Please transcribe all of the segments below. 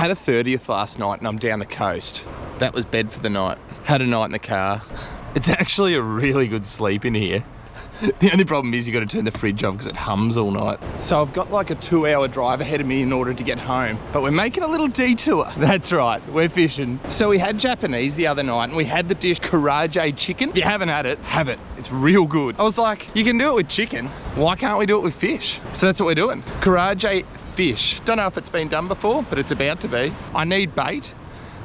had a 30th last night and I'm down the coast. That was bed for the night. Had a night in the car. It's actually a really good sleep in here. The only problem is you got to turn the fridge off because it hums all night. So I've got like a 2-hour drive ahead of me in order to get home. But we're making a little detour. That's right, we're fishing. So we had Japanese the other night and we had the dish Karaage Chicken. If you haven't had it, have it. It's real good. I was like, you can do it with chicken. Why can't we do it with fish? So that's what we're doing. Karaage Fish. Don't know if it's been done before, but it's about to be. I need bait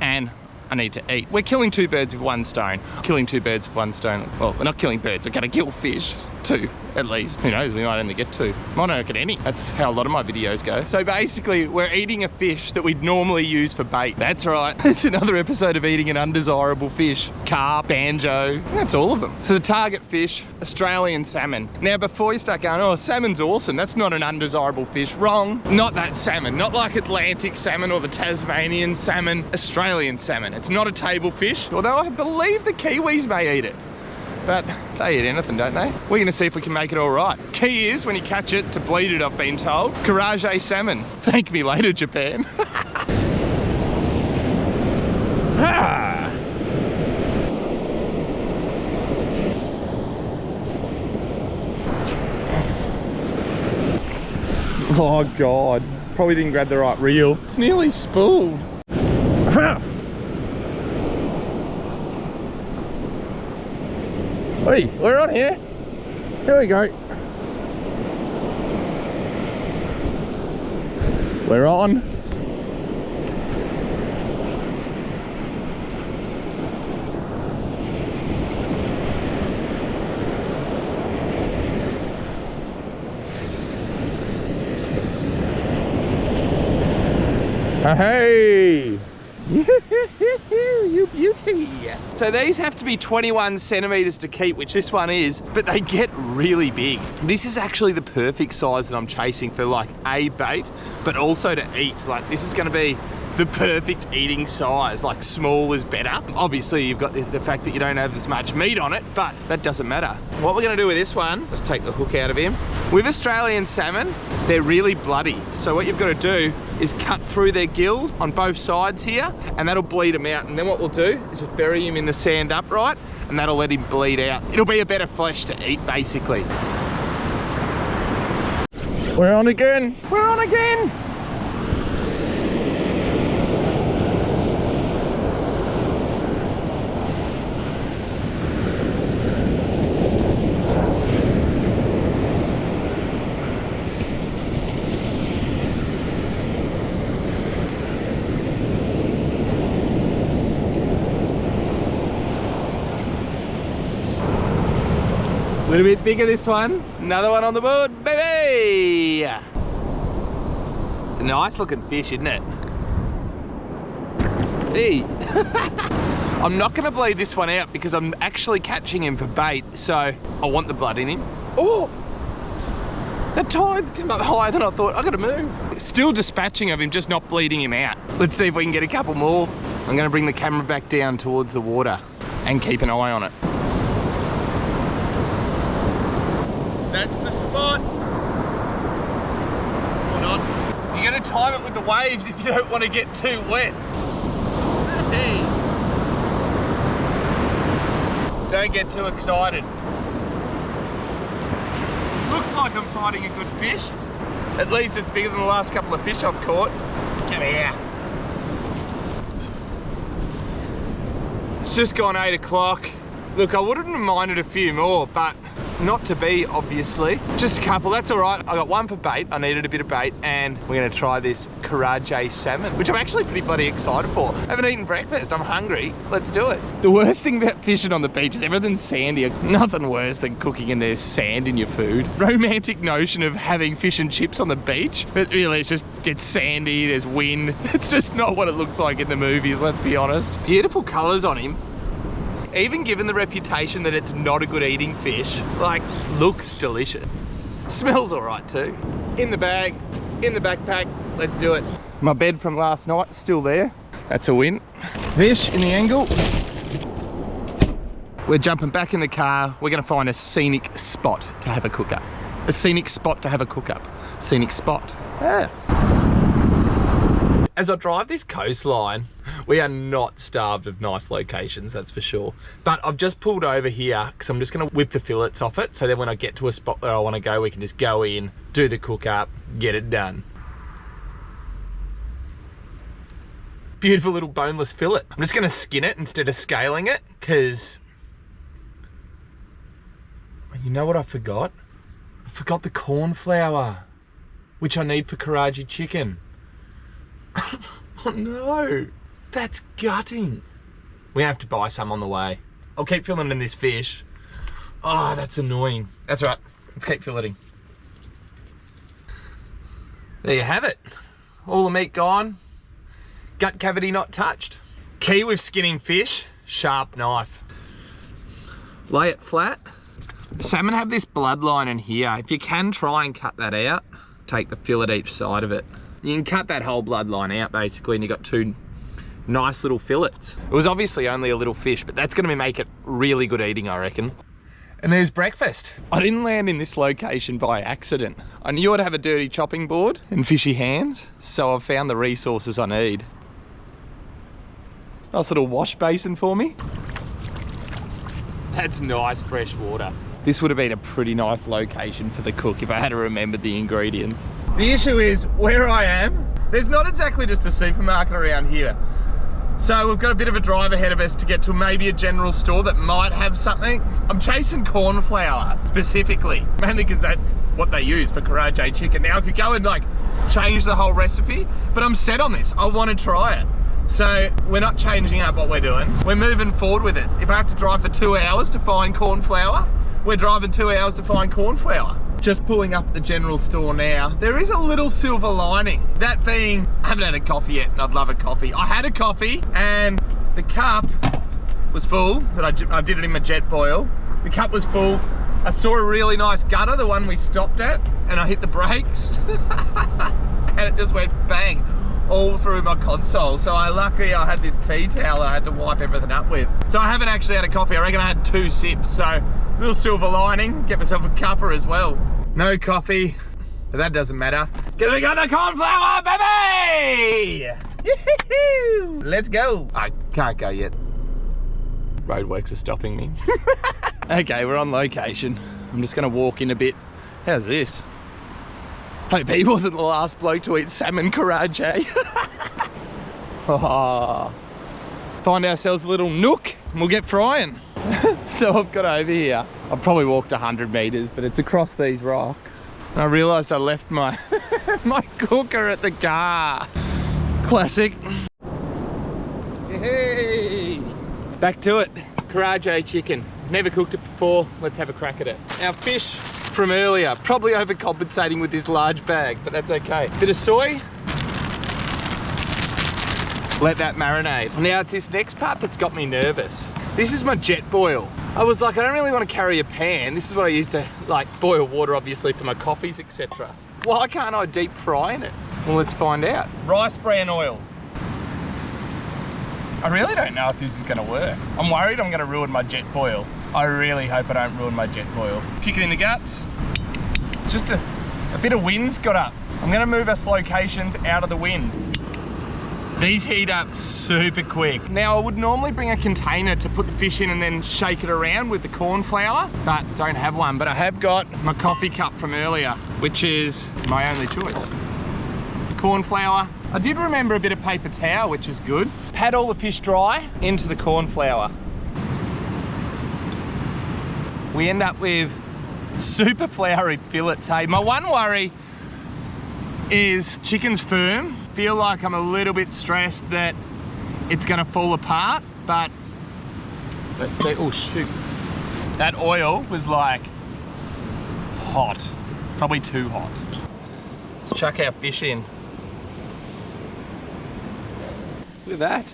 and I need to eat. We're killing 2 birds with 1 stone. Killing 2 birds with 1 stone. Well, we're not killing birds, we're gonna kill fish. 2, at least. Who knows, we might only get 2. Might not get any. That's how a lot of my videos go. So basically, we're eating a fish that we'd normally use for bait. That's right. It's another episode of eating an undesirable fish. Carp, banjo, that's all of them. So the target fish, Australian salmon. Now, before you start going, oh, salmon's awesome, that's not an undesirable fish. Wrong. Not that salmon. Not like Atlantic salmon or the Tasmanian salmon. Australian salmon. It's not a table fish, although I believe the Kiwis may eat it. But they eat anything, don't they? We're gonna see if we can make it all right. Key is, when you catch it, to bleed it, I've been told. Karaage salmon. Thank me later, Japan. Ah. Oh God, probably didn't grab the right reel. It's nearly spooled. Hey, we're on here. Here we go. We're on. Hey! You beauty! So these have to be 21 centimeters to keep, which this one is, but they get really big. This is actually the perfect size that I'm chasing for like a bait, but also to eat. Like this is gonna be the perfect eating size, like small is better. Obviously you've got the fact that you don't have as much meat on it, but that doesn't matter. What we're gonna do with this one, let's take the hook out of him. With Australian salmon, they're really bloody. So what you've got to do is cut through their gills on both sides here, and that'll bleed them out. And then what we'll do is just bury him in the sand upright, and that'll let him bleed out. It'll be a better flesh to eat, basically. We're on again. We're on again. A little bit bigger this one. Another one on the board, baby! It's a nice looking fish, isn't it? Hey! I'm not gonna bleed this one out because I'm actually catching him for bait, so I want the blood in him. Oh! The tide's come up higher than I thought. I gotta move. Still dispatching of him, just not bleeding him out. Let's see if we can get a couple more. I'm gonna bring the camera back down towards the water and keep an eye on it. That's the spot. Or not. You're gonna time it with the waves if you don't want to get too wet. Hey. Don't get too excited. Looks like I'm fighting a good fish. At least it's bigger than the last couple of fish I've caught. Come here. It's just gone 8 o'clock. Look, I wouldn't have minded a few more, but not to be, obviously. Just a couple, that's all right. I got one for bait, I needed a bit of bait, and we're gonna try this Karaage salmon, which I'm actually pretty bloody excited for. I haven't eaten breakfast, I'm hungry. Let's do it. The worst thing about fishing on the beach is everything's sandy. Nothing worse than cooking and there's sand in your food. Romantic notion of having fish and chips on the beach, but really it's just gets sandy, there's wind. It's just not what it looks like in the movies, let's be honest. Beautiful colors on him. Even given the reputation that it's not a good eating fish, like, looks delicious. Smells all right too. In the bag, in the backpack, let's do it. My bed from last night, still there. That's a win. Fish in the angle. We're jumping back in the car. We're gonna find a scenic spot to have a cook up. A scenic spot to have a cook up. Scenic spot. Yeah. As I drive this coastline, we are not starved of nice locations, that's for sure. But I've just pulled over here because I'm just going to whip the fillets off it. So then when I get to a spot where I want to go, we can just go in, do the cook up, get it done. Beautiful little boneless fillet. I'm just going to skin it instead of scaling it because... You know what I forgot? I forgot the corn flour, which I need for Karaage Chicken. Oh no, that's gutting. We have to buy some on the way. I'll keep filling in this fish. Oh, that's annoying. That's right, let's keep filleting. There you have it. All the meat gone, gut cavity not touched. Key with skinning fish, sharp knife. Lay it flat. Salmon have this bloodline in here. If you can try and cut that out, take the fillet each side of it. You can cut that whole bloodline out basically and you've got two nice little fillets. It was obviously only a little fish, but that's gonna make it really good eating, I reckon. And there's breakfast. I didn't land in this location by accident. I knew I'd have a dirty chopping board and fishy hands, so I've found the resources I need. Nice little wash basin for me. That's nice fresh water. This would have been a pretty nice location for the cook if I had remembered the ingredients. The issue is where I am, there's not exactly just a supermarket around here. So we've got a bit of a drive ahead of us to get to maybe a general store that might have something. I'm chasing corn flour specifically, mainly because that's what they use for Karaage Chicken. Now I could go and like change the whole recipe, but I'm set on this. I want to try it. So we're not changing up what we're doing. We're moving forward with it. If I have to drive for 2 hours to find corn flour, we're driving 2 hours to find corn flour. Just pulling up at the general store now. There is a little silver lining. That being, I haven't had a coffee yet and I'd love a coffee. I had a coffee and the cup was full, that I did it in my jet boil. The cup was full. I saw a really nice gutter, the one we stopped at, and I hit the brakes and it just went bang all through my console. So luckily I had this tea towel I had to wipe everything up with. So I haven't actually had a coffee. I reckon I had 2 sips. So a little silver lining, get myself a cuppa as well. No coffee, but that doesn't matter because we got the corn flour, baby! Let's go. I can't go yet. Roadworks are stopping me. Okay, we're on location. I'm just gonna walk in a bit. How's this? Hope he wasn't the last bloke to eat salmon Karaage. Oh. Find ourselves a little nook and we'll get frying. So I've got over here. I've probably walked 100 meters, but it's across these rocks. And I realized I left my my cooker at the car. Classic. Hey. Back to it. Karaage chicken. Never cooked it before. Let's have a crack at it. Our fish from earlier, probably overcompensating with this large bag, but that's okay. Bit of soy. Let that marinate. Now it's this next part that's got me nervous. This is my jet boil. I was like, I don't really want to carry a pan. This is what I use to like boil water, obviously, for my coffees, etc. Why can't I deep fry in it? Well, let's find out. Rice bran oil. I really don't know if this is gonna work. I'm worried I'm gonna ruin my jet boil. I really hope I don't ruin my jet boil. Kick it in the guts. It's just a bit of wind's got up. I'm gonna move us locations out of the wind. These heat up super quick. Now I would normally bring a container to put the fish in and then shake it around with the corn flour, but don't have one. But I have got my coffee cup from earlier, which is my only choice. Corn flour. I did remember a bit of paper towel, which is good. Pat all the fish dry into the corn flour. We end up with super floury fillets, hey. My one worry is chicken's firm. Feel like I'm a little bit stressed that it's gonna fall apart, but let's see. Oh shoot. That oil was like hot, probably too hot. Let's chuck our fish in. Look at that.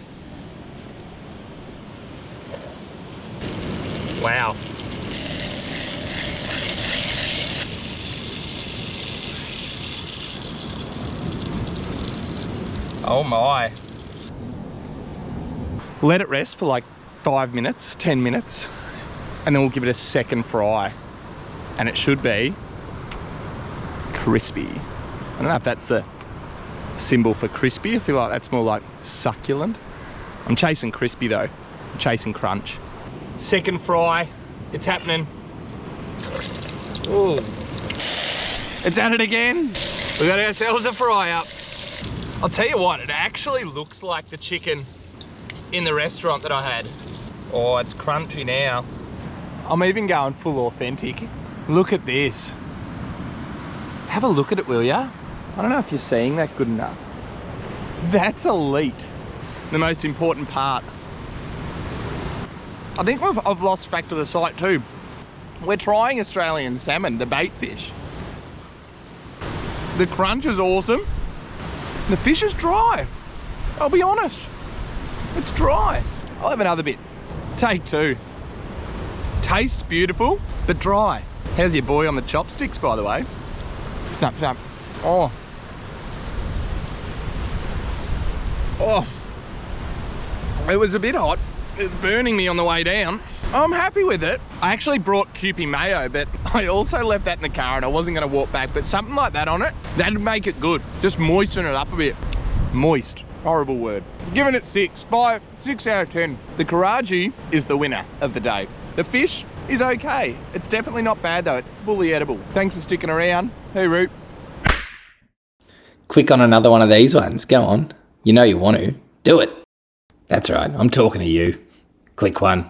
Wow. Oh my. Let it rest for like 5 minutes, 10 minutes, and then we'll give it a second fry. And it should be crispy. I don't know if that's the symbol for crispy. I feel like that's more like succulent. I'm chasing crispy though. I'm chasing crunch. Second fry. It's happening. Ooh. It's at it again. We got ourselves a fry up. I'll tell you what, it actually looks like the chicken in the restaurant that I had. Oh, it's crunchy now. I'm even going full authentic. Look at this. Have a look at it, will ya? I don't know if you're seeing that good enough. That's elite. The most important part. I think I've lost track of the site too. We're trying Australian salmon, the bait fish. The crunch is awesome. The fish is dry. I'll be honest. It's dry. I'll have another bit. Take two. Tastes beautiful, but dry. How's your boy on the chopsticks, by the way? Snap, snap. Oh. Oh. It was a bit hot. It's burning me on the way down. I'm happy with it. I actually brought Kewpie mayo, but I also left that in the car and I wasn't gonna walk back, but something like that on it, that'd make it good. Just moisten it up a bit. Moist. Horrible word. Giving it 6 out of 10. The Karaage is the winner of the day. The fish is okay. It's definitely not bad though. It's fully edible. Thanks for sticking around. Hey, Root. Click on another one of these ones. Go on. You know you want to. Do it. That's right. I'm talking to you. Click one.